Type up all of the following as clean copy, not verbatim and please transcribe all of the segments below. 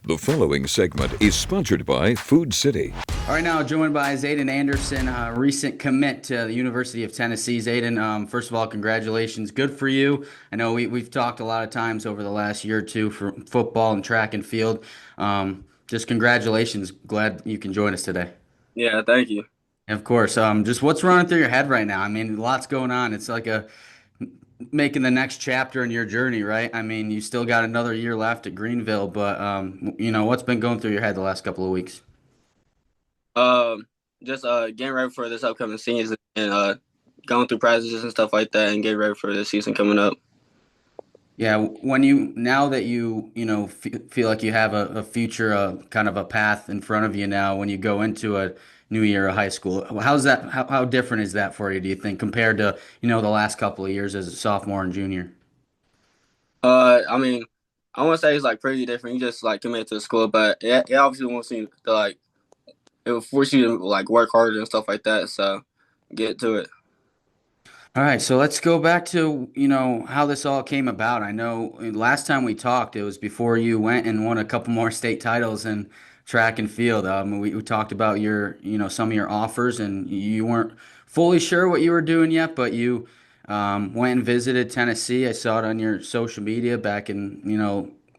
The following segment is sponsored by Food City. All right, now joined by Zaydyn Anderson, recent commit to the University of Tennessee. Zaydyn, first of all, congratulations. Good for you. I know we've talked a lot of times over the last year or two for football and track and field. Just congratulations. Glad you can join us today. Yeah, thank you. And of course, just what's running through your head right now? I mean, lots going on. It's like making the next chapter in your journey, right? I mean, you still got another year left at Greeneville, but what's been going through your head the last couple of weeks? Um, just getting ready for this upcoming season and going through practices and stuff like that, and getting ready for the season coming up. Yeah, now that feel like you have a future, kind of a path in front of you now when you go into a new year of high school, how different is that for you, do you think, compared to, the last couple of years as a sophomore and junior? I mean, I want to say it's like pretty different. You just like commit to the school, but it obviously wants you to like it will force you to like work harder and stuff like that. So get to it. All right, so let's go back to, how this all came about. I know last time we talked, it was before you went and won a couple more state titles in track and field. We talked about some of your offers, and you weren't fully sure what you were doing yet, but you went and visited Tennessee. I saw it on your social media back in,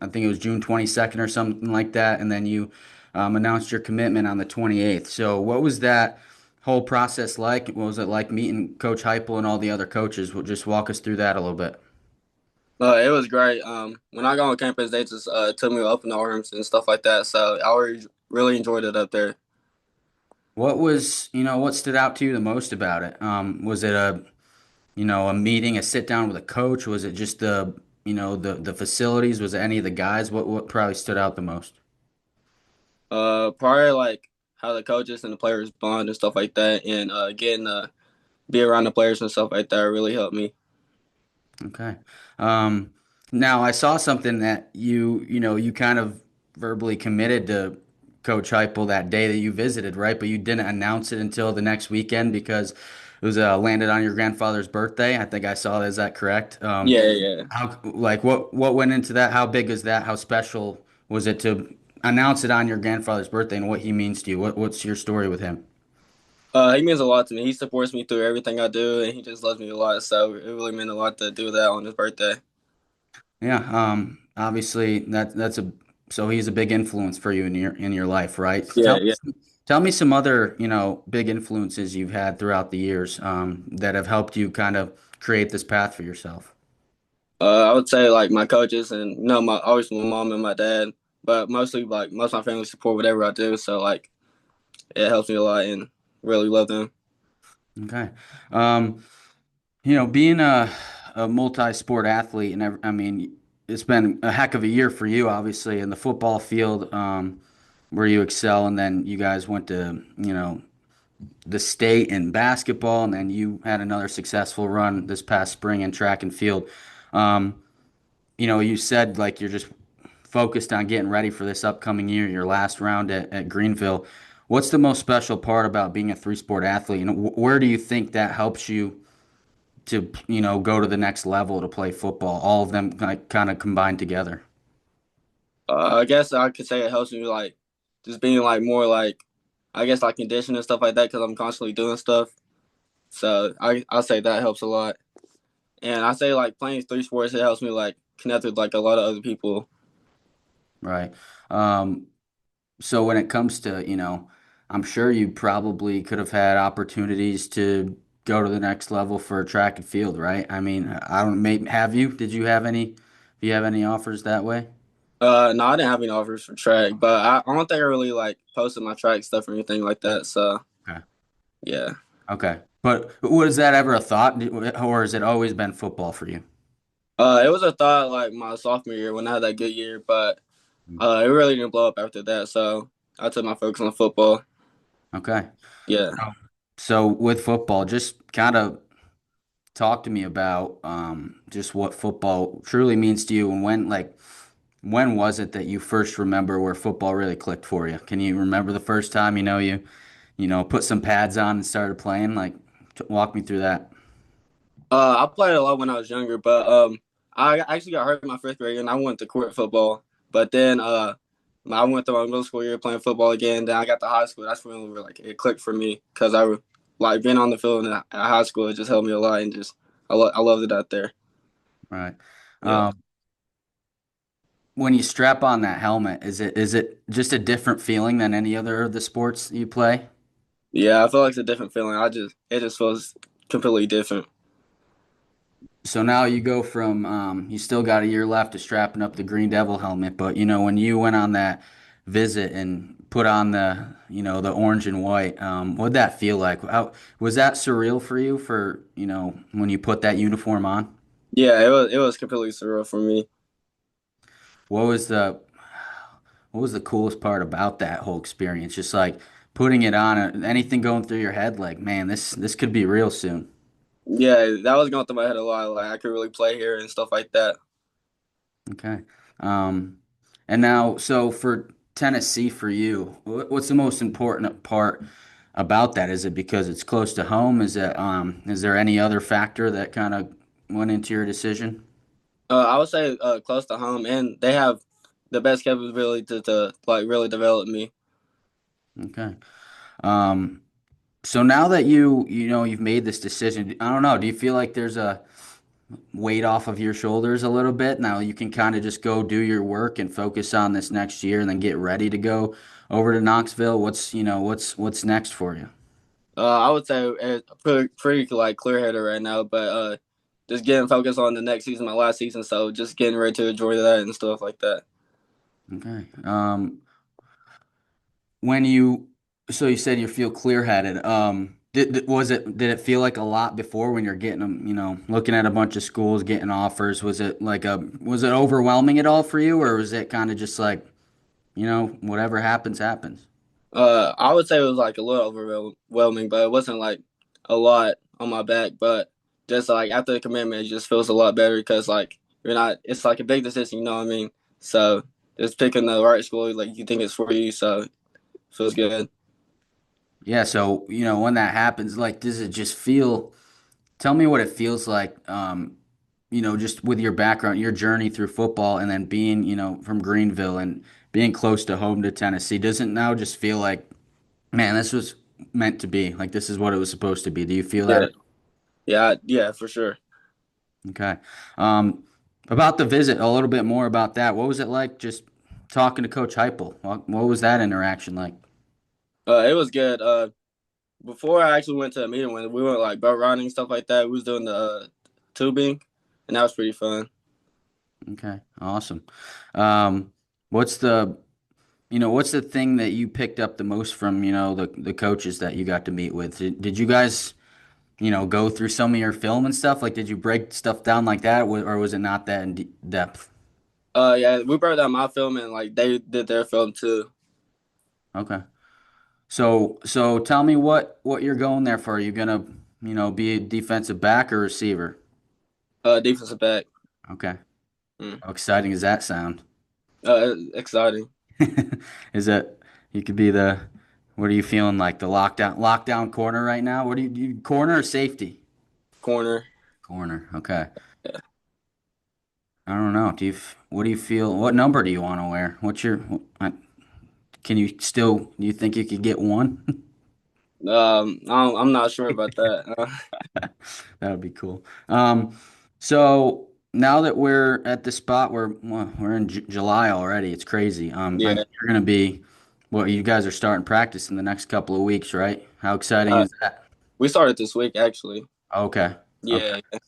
I think it was June 22nd or something like that, and then you announced your commitment on the 28th. So what was that whole process like? What was it like meeting Coach Heupel and all the other coaches? Just walk us through that a little bit. It was great. When I got on campus, they just took me up in the arms and stuff like that. So I really enjoyed it up there. What stood out to you the most about it? Was it a meeting, a sit down with a coach? Was it just the facilities? Was it any of the guys? What probably stood out the most? Probably like how the coaches and the players bond and stuff like that, and getting be around the players and stuff like that really helped me. Okay. Um, Now I saw something that you kind of verbally committed to Coach Heupel that day that you visited, right? But you didn't announce it until the next weekend because it was landed on your grandfather's birthday. I think I saw that. Is that correct? Yeah, yeah. What went into that? How big is that? How special was it to announce it on your grandfather's birthday and what he means to you? What's your story with him? He means a lot to me. He supports me through everything I do, and he just loves me a lot. So it really meant a lot to do that on his birthday. Yeah, obviously that's a so he's a big influence for you in your life, right? Yeah, yeah. Tell me some other, big influences you've had throughout the years, that have helped you kind of create this path for yourself. I would say like my coaches and my always my mom and my dad, but mostly like most of my family support whatever I do. So like it helps me a lot and really love them. Okay. Um, Being a multi-sport athlete, and I mean, it's been a heck of a year for you, obviously, in the football field, where you excel, and then you guys went to, the state in basketball, and then you had another successful run this past spring in track and field. Um, you said like you're just focused on getting ready for this upcoming year, your last round at Greeneville. What's the most special part about being a three-sport athlete? Where do you think that helps you to, go to the next level to play football? All of them kind of combined together. I guess I could say it helps me like just being like more like I guess like conditioned and stuff like that because I'm constantly doing stuff. So I say that helps a lot. And I say like playing three sports it helps me like connect with like a lot of other people. Right. Um, so when it comes to, I'm sure you probably could have had opportunities to go to the next level for track and field, right? I mean, I don't, maybe have you? Did you have any? Do you have any offers that way? No, I didn't have any offers for track, but I don't think I really like posted my track stuff or anything like that. So Okay. yeah. Okay. But was that ever a thought, or has it always been football for you? It was a thought like my sophomore year when I had that good year, but it really didn't blow up after that. So I took my focus on football. Okay. Yeah. So with football, just kind of talk to me about just what football truly means to you, and when was it that you first remember where football really clicked for you? Can you remember the first time you put some pads on and started playing? Like, walk me through that. I played a lot when I was younger, but I actually got hurt in my fifth grade and I went to quit football. But then I went through my middle school year playing football again. Then I got to high school. That's when like it clicked for me because like being on the field at high school. It just helped me a lot, and just I loved it out there. Right. Yeah, When you strap on that helmet, is it just a different feeling than any other of the sports you play? yeah. I feel like it's a different feeling. It just feels completely different. So now you go from you still got a year left to strapping up the Green Devil helmet, but when you went on that visit and put on the orange and white, what'd that feel like? Was that surreal for you when you put that uniform on? Yeah, it was completely surreal for me. What was the what was the coolest part about that whole experience? Just like putting it on, anything going through your head like, man, this could be real soon. Yeah, that was going through my head a lot. Like I could really play here and stuff like that. Okay. Um, and now, so for Tennessee, for you, what's the most important part about that? Is it because it's close to home? Is there any other factor that kind of went into your decision? I would say close to home, and they have the best capability to like really develop me. Okay. Um, so now that you've made this decision, I don't know, do you feel like there's a weight off of your shoulders a little bit? Now you can kind of just go do your work and focus on this next year and then get ready to go over to Knoxville. What's next for you? I would say it's pretty like clear headed right now, but just getting focused on the next season, my last season. So just getting ready to enjoy that and stuff like that. Okay. When you so you said you feel clear-headed. Did it feel like a lot before when you're getting them, looking at a bunch of schools, getting offers? Was it overwhelming at all for you, or was it kind of just like, whatever happens, happens? I would say it was like a little overwhelming, but it wasn't like a lot on my back. But just like after the commitment, it just feels a lot better because like you're not. It's like a big decision, you know what I mean? So just picking the right school, like you think it's for you, so it feels good. Yeah, so, when that happens, like, does it just tell me what it feels like, just with your background, your journey through football, and then being, from Greeneville and being close to home to Tennessee. Doesn't now just feel like, man, this was meant to be. Like, this is what it was supposed to be. Do you feel that? Yeah, yeah, for sure. Okay. Um, about the visit, a little bit more about that. What was it like just talking to Coach Heupel? What was that interaction like? It was good. Before I actually went to a meeting when we went like boat riding and stuff like that, we was doing the tubing, and that was pretty fun. Okay, awesome. Um, what's what's the thing that you picked up the most from, the coaches that you got to meet with? Did you guys, go through some of your film and stuff? Like, did you break stuff down like that, or was it not that in depth? Yeah, we broke down my film and like they did their film too. Okay. So tell me what you're going there for. Are you gonna, be a defensive back or receiver? Defensive back. Okay. Mm. How exciting does that sound? Exciting. Is it you could be what are you feeling like the lockdown corner right now? What do you corner or safety? Corner. Corner. Okay. Yeah. I don't know. What do you feel? What number do you want to wear? Can you still, do you think you could get one? I'm not sure about that. That would be cool. So now that we're at the spot where well, we're in July already, it's crazy. I know Yeah. you're gonna be, well, you guys are starting practice in the next couple of weeks, right? How exciting Uh, is that? we started this week actually. Okay. Okay. Yeah.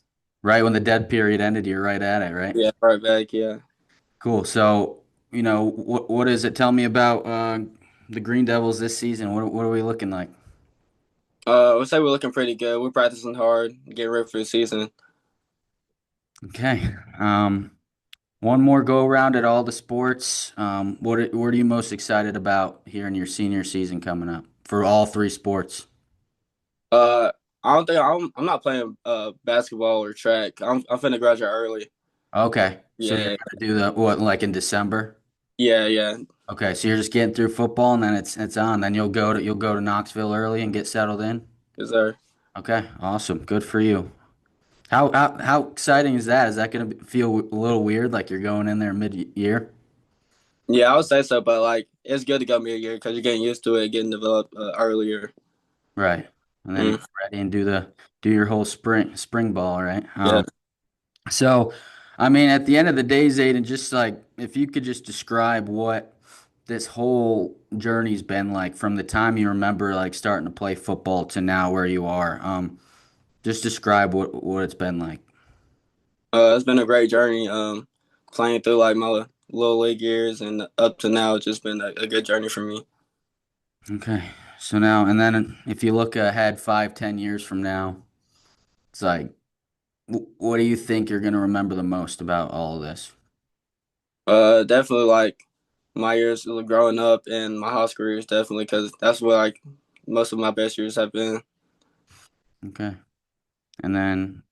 Right when the dead period ended, you're right at it, right? Yeah. Right back. Yeah. Cool. So, what is it? Tell me about the Green Devils this season. What are we looking like? I would say we're looking pretty good. We're practicing hard, getting ready for the season. Okay. One more go around at all the sports. What are you most excited about here in your senior season coming up for all three sports? Uh, I don't think I'm not playing basketball or track. I'm finna graduate early. Okay. So you're Yeah. gonna do the what like in December? Yeah. Yeah. Okay, so you're just getting through football and then it's on. Then you'll go to Knoxville early and get settled in. Is there? Okay, awesome. Good for you. How exciting is that? Is that gonna feel a little weird like you're going in there mid-year? Yeah, I would say so, but like it's good to go mid-year because you're getting used to it, getting developed earlier. Right. And then Mm, you're ready and do your whole spring ball, right? yeah. So, I mean, at the end of the day, Zaydyn, just like if you could just describe what this whole journey's been like from the time you remember like starting to play football to now where you are. Just describe what it's been like. It's been a great journey. Playing through like my little league years and up to now, it's just been a good journey for me. Okay. So now, and then if you look ahead 5, 10 years from now, it's like, what do you think you're gonna remember the most about all of this? Definitely like my years growing up and my high school years, definitely because that's where like most of my best years have been. Okay. And then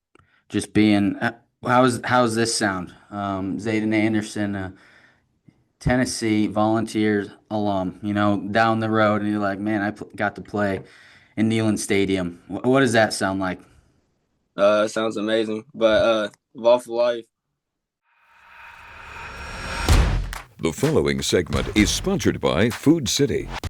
just being, how's this sound? Zaydyn Anderson, Tennessee Volunteers alum, down the road, and you're like, man, got to play in Neyland Stadium. What does that sound like? It sounds amazing, but Evolve for Life. The following segment is sponsored by Food City.